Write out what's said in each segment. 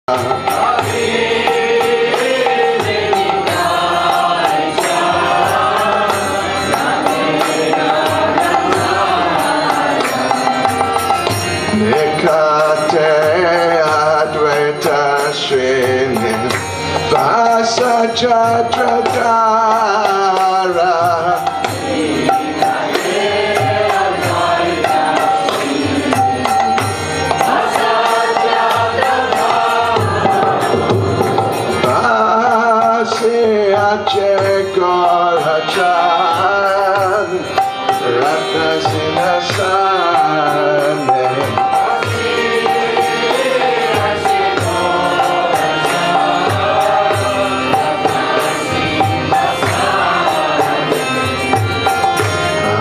Nikate Advaita Srini Vasajatradara Gorachan Ratnasinasane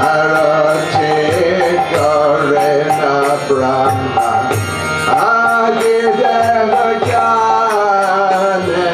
Arati Gorena Brahma Agidevajane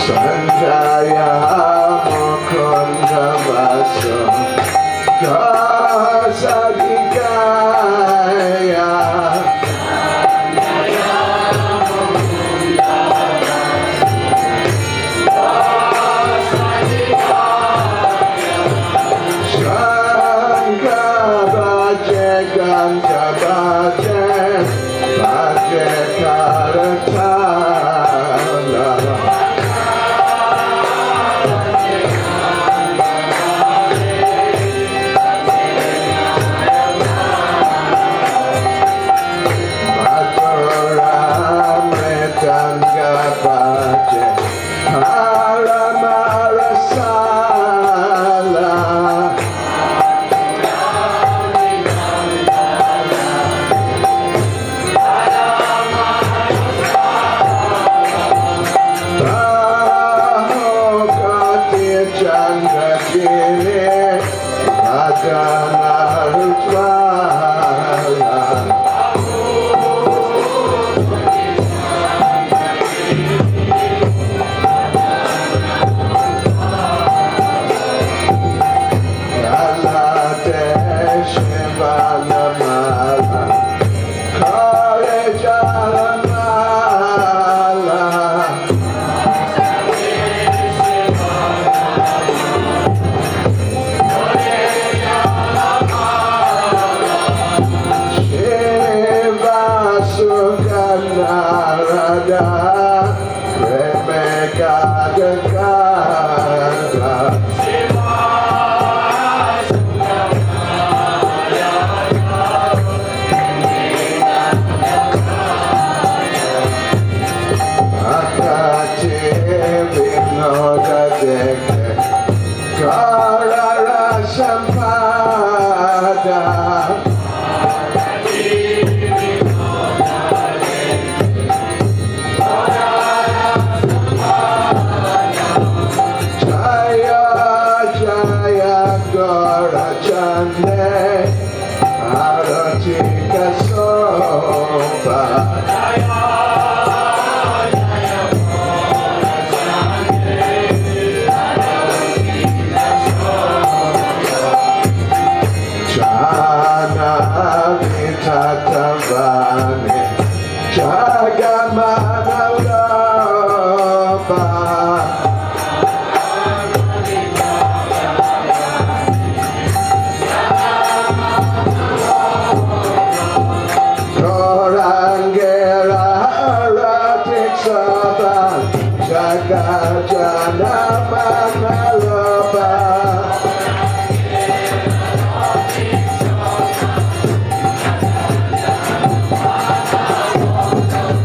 Sanjaya Mukunda Vaso Kasadikaya Shankavaje Gantavaje Vaje Karatala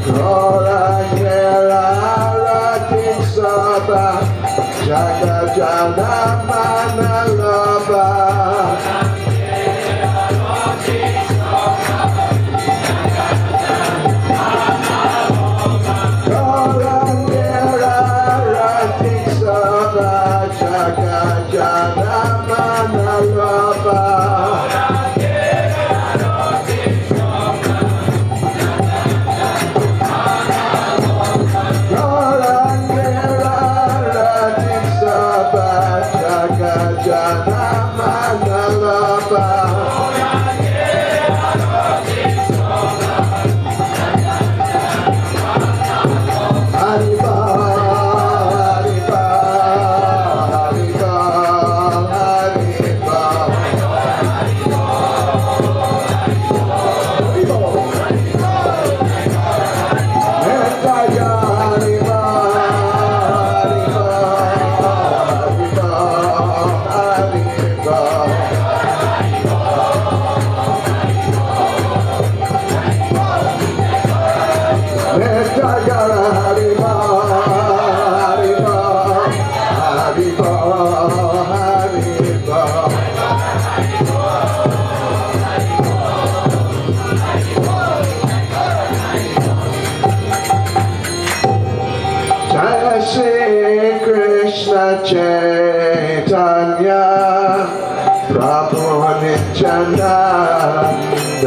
Lord,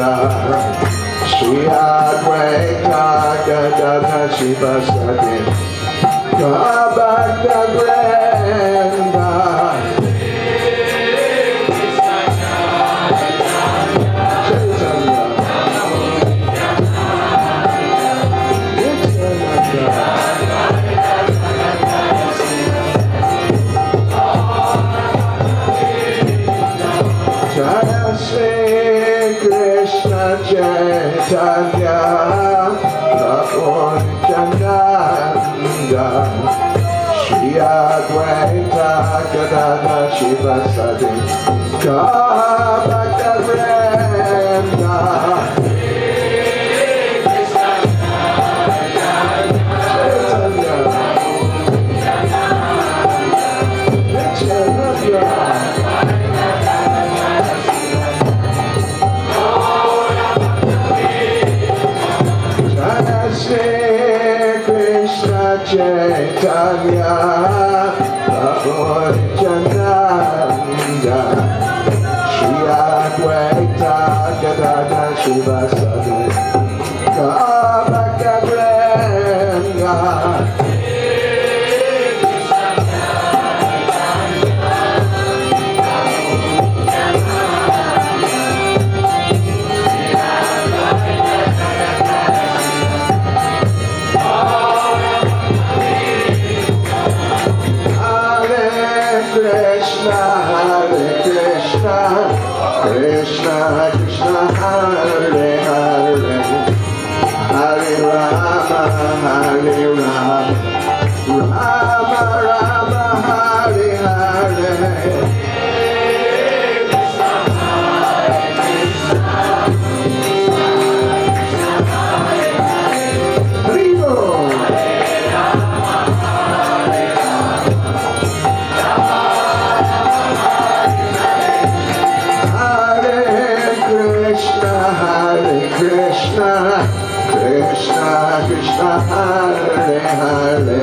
Shri Advaita Gadadha Shiva Sati Bhakta Brenda Chaitanya Prabhu Nityananda Shri Advaita Gadadha Shiva Sati Bhakta Brenda Chaitanya Prabhu Nityananda Shri Advaita Gadadha Shiva Sati Bhakta Brenda Krishna Krishna Hare Hare Hare Rama Hare Rama Rama Rama Hare Hare Krishna Krishna Hare Hare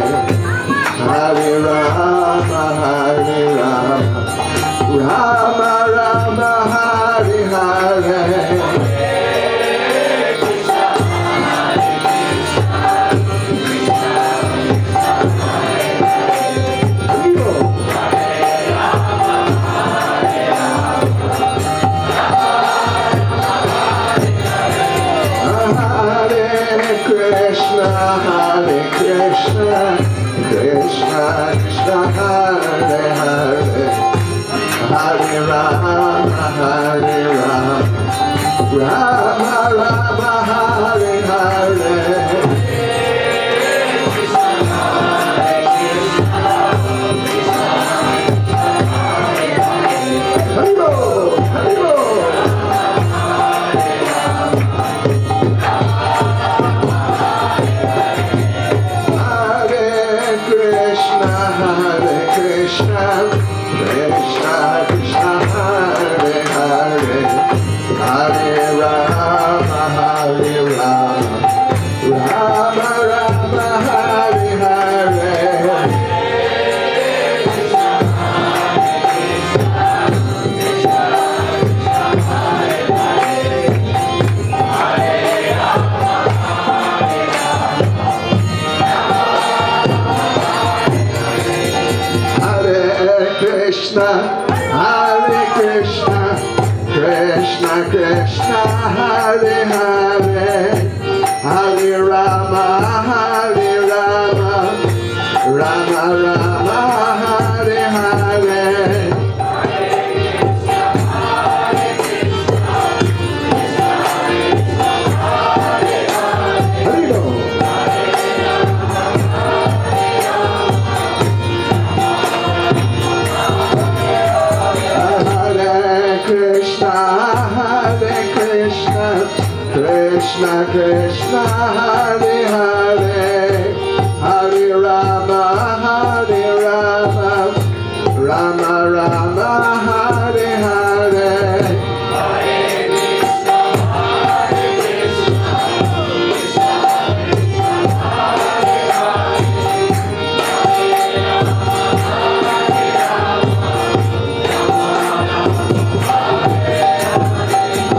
Hare Rama Hare Rama Rama Rama Hare Hare Hare Krishna, Krishna Krishna Hare Hare, Hare Rama, Hare Rama, Rama Rama Hare Hare. Hare Hare. Krishna, Krishna Krishna Hare Hare, Hare Rama, Hare Rama, Rama Rama Hare Hare. Krishna, Hare Krishna, Krishna Krishna Hare Hare, Hare Rama, Hare Rama, Rama Rama Hare Hare. Krishna Krishna Hare Hare, Hare Rama, Hare Rama, Rama Rama Hare Hare.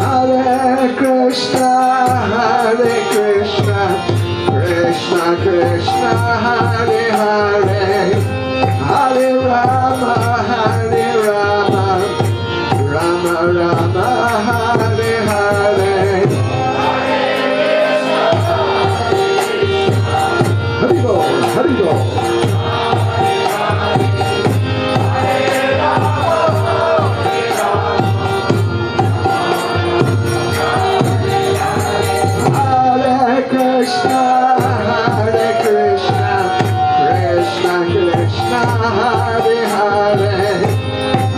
Hare Krishna. Krishna, Hare Krishna, Krishna Krishna, Hare Hare, Hare Rama, Hare Rama, Rama Rama, Hare Hare. Haribo, Haribo. Krishna, Hare Krishna, Krishna Krishna, Hare Hare,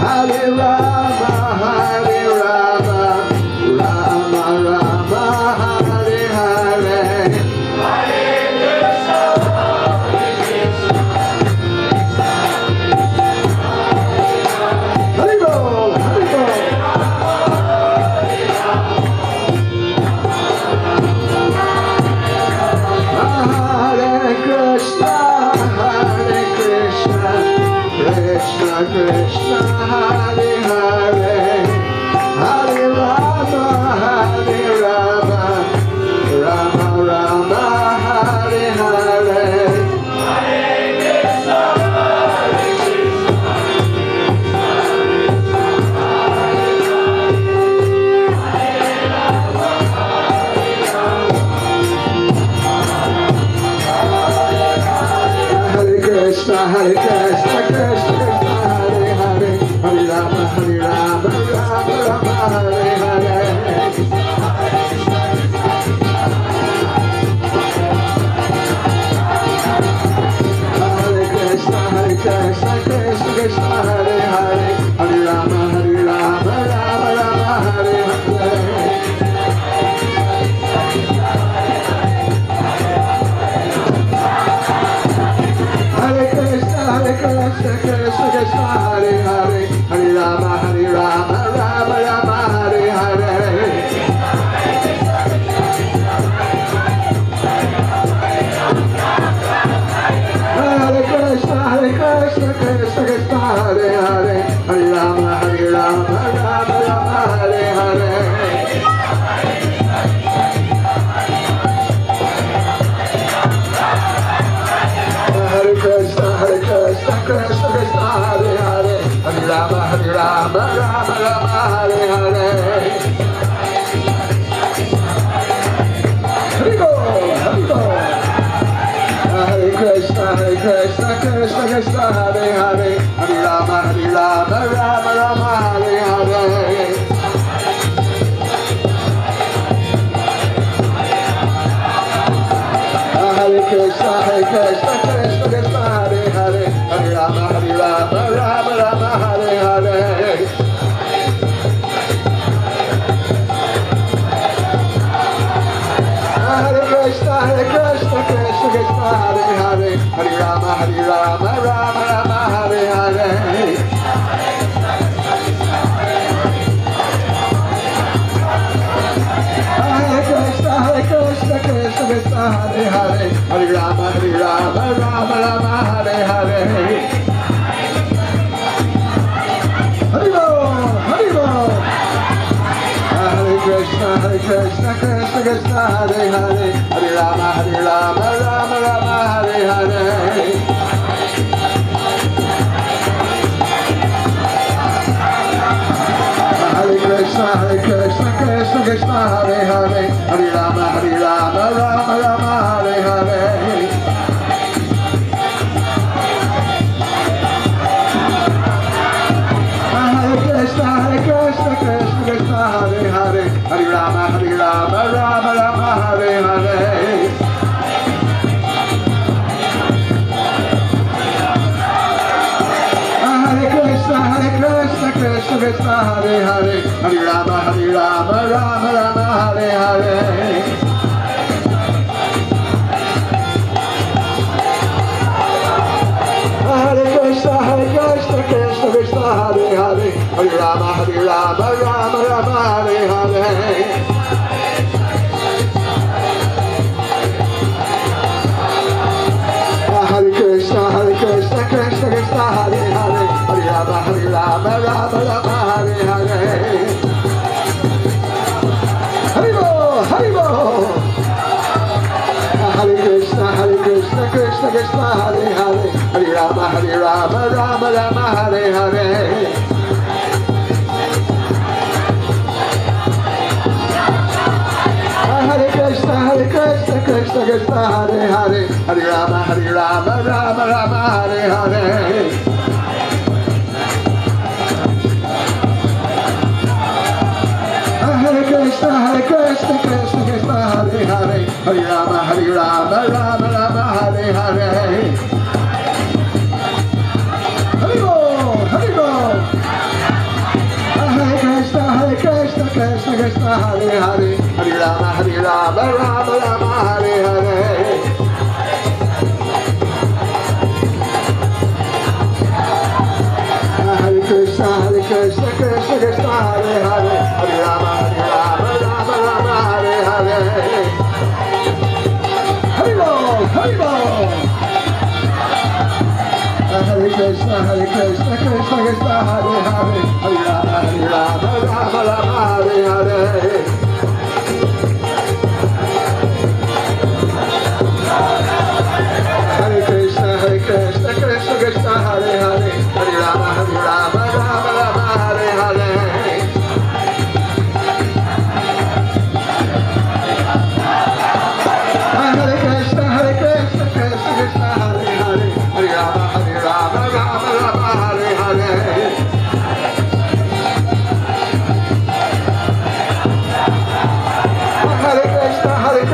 Hare Rama, Hare Rama, Rama Rama, Hare Hare. Hare Krishna, Hare Krishna, Hare Bol, Hare Bol. Krishna, Hare Krishna, Krishna Krishna, Hare Hare, Hare Rama, Hare Rama, Rama Rama, Hare Hare. Hare Krishna, Hare Krishna, Krishna, Hare Krishna, Krishna Krishna, Hare Hare, Hare Rama, Hare Rama, Rama Rama, Hare Hare. Hare Krishna, Hare Krishna, Krishna Krishna, Hare Hare, Hare Rama, Hare Rama, Rama Rama, Hare Hare. Hare Krishna, Krishna Krishna, Hare Hare, Hare Rama, Hare Rama, Rama Rama, Hare Hare. Hare Krishna, Krishna Krishna, Hare Hare, Hare Rama, Hare Rama, Rama Rama, Hare Hare. Hare Krishna, Krishna Krishna, Hare Hare, Hare Rama, Hare Rama, Rama Rama, Hare Hare. Hare Bol, Hare Bol. Hare Krishna, Krishna Krishna, Hare Hare, Hare Rama, Hare Rama, Rama Rama, Hare Hare. Hare Krishna, Krishna Krishna, Hare Hare, Hare Rama, Hare Rama, Rama Rama, Hare Hare. Hare Krishna, Krishna Krishna, Hare Hare, Hare Rama, Hare Rama, Rama Rama, Hare Hare. Hare Krishna, Krishna Krishna, Hare Hare, Hare Rama, Hare Rama, Rama Rama, Hare Hare. Hare Bol, Hare Bol. Hare Krishna, Krishna Krishna, Hare Hare, Hare Rama, Hare Rama, Rama Rama, Hare Hare. Hare Krishna, Krishna Krishna, Hare Hare, Hare Rama, Hare Rama, Rama Rama, Hare Hare. Hare Krishna, Krishna Hare Hare, Hare Rama, Rama Rama, Hare Hare. Hare Krishna, Krishna Hare Hare, Hare Rama, Rama Rama, Hare Hare. Hare Krishna, Krishna Hare Hare, Hare Rama, Rama Rama, Hare Hare. Hare Krishna, Krishna Hare Hare, Hare Rama, Rama Rama, Hare Hare. Hare Bol. Haribo. Hare Krishna, Krishna Krishna, Hare Hare, Hare Rama, Rama Rama, Hare Hare. Hare Krishna, Krishna Krishna, Hare Hare, Hare Rama, Rama Rama, Hare Hare. Hare Krishna, Krishna Krishna, Hare Hare, Hare Rama, Rama Rama, Hare Hare. Hare Bol, Hare Bol. Hare Krishna, Krishna Krishna, Hare Hare, Hare Rama, Rama Rama, Hare Hare. Hare Krishna, Krishna Krishna, Hare Hare, Hare Rama, Rama Rama, Hare Hare. Hare Bol, Hare Bol. Hare Krishna, Krishna Krishna, Hare Hare, Hare Rama, Rama Rama, Hare Hare. Hare Krishna, Krishna Krishna, Hare Hare, Hare Rama, Rama Rama, Hare Hare. Hare Krishna, Krishna Krishna, Hare Hare, Hare Rama, Rama Rama, Hare Hare. Hare Krishna, Krishna Hare Hare, Hare Rama, Rama Rama, Hare Hare. Hare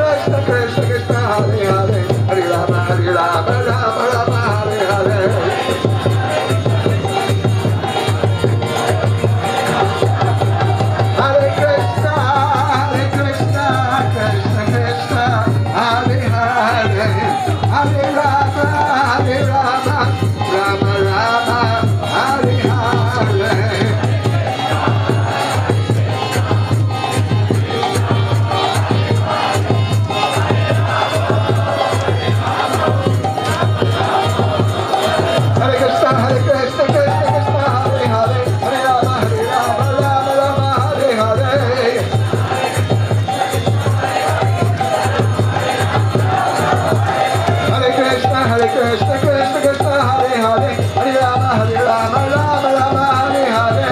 Krishna, Krishna Krishna, Hare Hare, Hare Rama, Rama Rama, Hare Hare. Hare Krishna, Krishna Krishna, Hare Hare, Hare Rama, Rama Rama, Hare Hare. Hare Krishna, Krishna Krishna, Hare Hare, Hare Rama, Rama Rama, Hare Hare.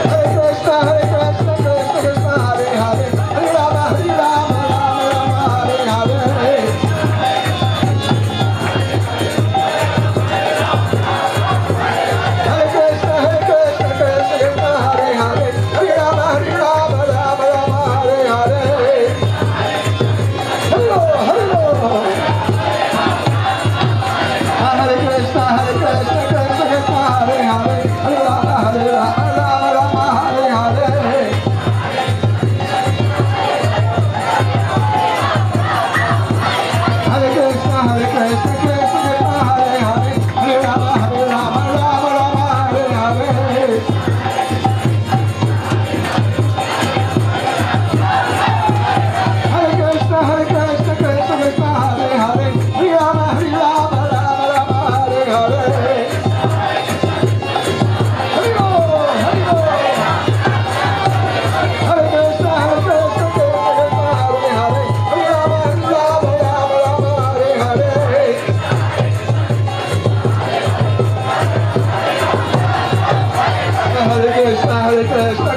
Hare Krishna, Krishna Krishna, Hare Hare, Hare Rama, Rama Rama, Hare Hare. Hare Krishna, Krishna Hare Hare, Hare Rama, Rama Rama, Hare Hare. Hare Bol, Hare Bol. Hare Krishna, Krishna Hare Hare, Hare Rama, Rama Rama, Hare Hare. Hare Krishna, Krishna Hare Hare, Hare Rama, Rama Rama, Hare Hare. Hare Krishna, Krishna Hare Hare, Hare Rama, Rama Rama, Hare Hare. Hare Bol, Hare Bol. Hare Krishna, Krishna Hare Hare, Hare Rama, Rama Rama, Hare Hare. Hare Krishna, Krishna